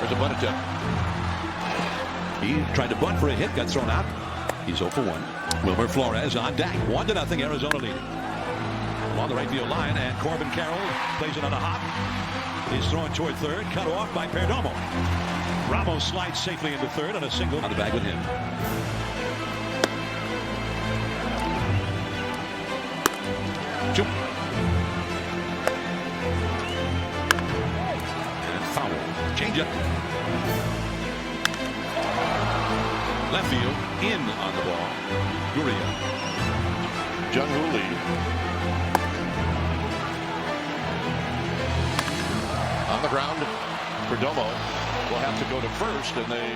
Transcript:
There's a bunt attempt. He tried to bunt for a hit, got thrown out. He's 0 for 1. Wilmer Flores on deck. 1-0 Arizona leading. Along the right field line, and Corbin Carroll plays it on a hop. He's throwing toward third, cut off by Perdomo. Ramos slides safely into third on a single on the bag with him. Shoot. And foul. Change up. Left field, in on the ball. Gurria. Jung-Hoo on the ground. Perdomo will have to go to first, and they